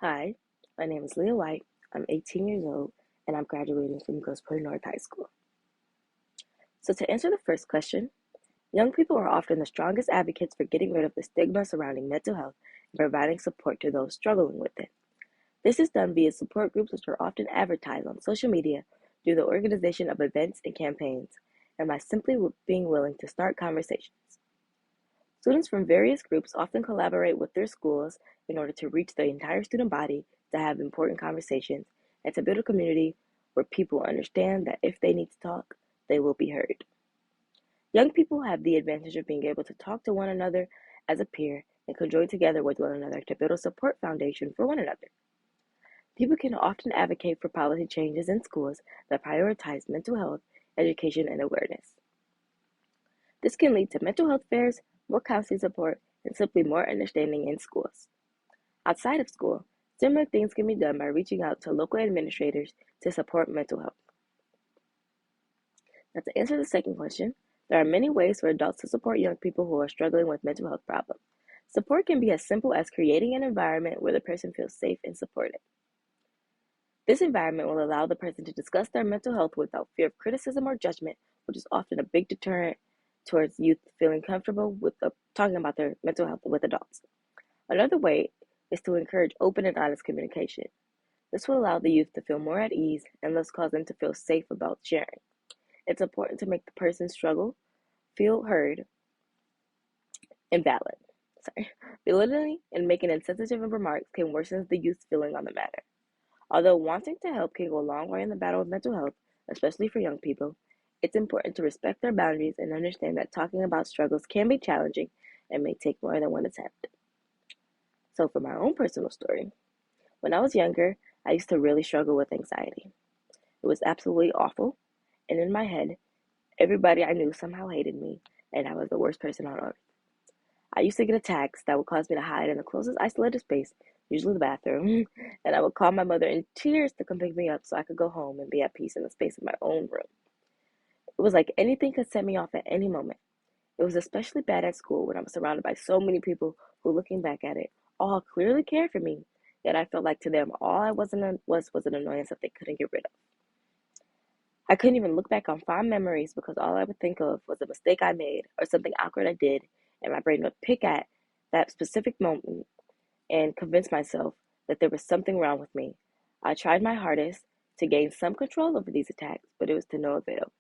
Hi, my name is Leah White. I'm 18 years old and I'm graduating from Grosse North High School. So, to answer the first question, young people are often the strongest advocates for getting rid of the stigma surrounding mental health and providing support to those struggling with it. This is done via support groups, which are often advertised on social media through the organization of events and campaigns, and by simply being willing to start conversations. Students from various groups often collaborate with their schools in order to reach the entire student body, to have important conversations, and to build a community where people understand that if they need to talk, they will be heard. Young people have the advantage of being able to talk to one another as a peer and can join together with one another to build a support foundation for one another. People can often advocate for policy changes in schools that prioritize mental health, education, and awareness. This can lead to mental health fairs, more counseling support, and simply more understanding in schools. Outside of school, similar things can be done by reaching out to local administrators to support mental health. Now, to answer the second question, there are many ways for adults to support young people who are struggling with mental health problems. Support can be as simple as creating an environment where the person feels safe and supported. This environment will allow the person to discuss their mental health without fear of criticism or judgment, which is often a big deterrent towards youth feeling comfortable with talking about their mental health with adults. Another way is to encourage open and honest communication. This will allow the youth to feel more at ease and thus cause them to feel safe about sharing. It's important to make the person's struggle feel heard and valid. Belittling and making insensitive remarks can worsen the youth's feeling on the matter. Although wanting to help can go a long way in the battle of mental health, especially for young people, it's important to respect their boundaries and understand that talking about struggles can be challenging and may take more than one attempt. So, for my own personal story, when I was younger, I used to really struggle with anxiety. It was absolutely awful, and in my head, everybody I knew somehow hated me, and I was the worst person on earth. I used to get attacks that would cause me to hide in the closest isolated space, usually the bathroom, and I would call my mother in tears to come pick me up so I could go home and be at peace in the space of my own room. It was like anything could set me off at any moment. It was especially bad at school when I was surrounded by so many people who, looking back at it, all clearly cared for me, yet I felt like to them all I was an annoyance that they couldn't get rid of. I couldn't even look back on fond memories because all I would think of was a mistake I made or something awkward I did, and my brain would pick at that specific moment and convince myself that there was something wrong with me. I tried my hardest to gain some control over these attacks, but it was to no avail.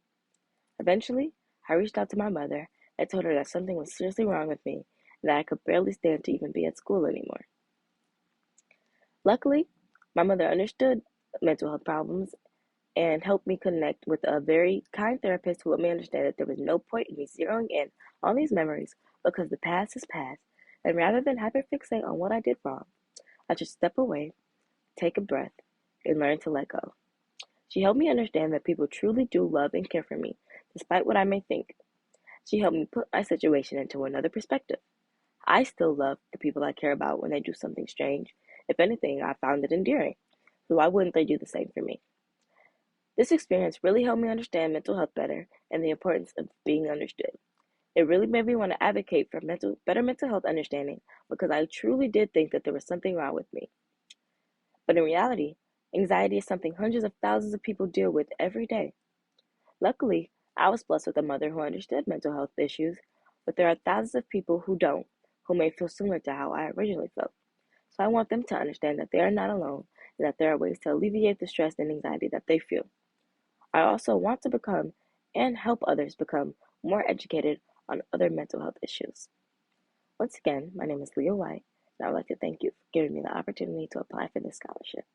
Eventually, I reached out to my mother and told her that something was seriously wrong with me and that I could barely stand to even be at school anymore. Luckily, my mother understood mental health problems and helped me connect with a very kind therapist who let me understand that there was no point in me zeroing in on these memories because the past is past, and rather than hyperfixate on what I did wrong, I should step away, take a breath, and learn to let go. She helped me understand that people truly do love and care for me, despite what I may think. She helped me put my situation into another perspective. I still love the people I care about when they do something strange. If anything, I found it endearing. So why wouldn't they do the same for me? This experience really helped me understand mental health better and the importance of being understood. It really made me want to advocate for better mental health understanding because I truly did think that there was something wrong with me. But in reality, anxiety is something hundreds of thousands of people deal with every day. Luckily, I was blessed with a mother who understood mental health issues, but there are thousands of people who don't, who may feel similar to how I originally felt. So I want them to understand that they are not alone and that there are ways to alleviate the stress and anxiety that they feel. I also want to become and help others become more educated on other mental health issues. Once again, my name is Leah White, and I would like to thank you for giving me the opportunity to apply for this scholarship.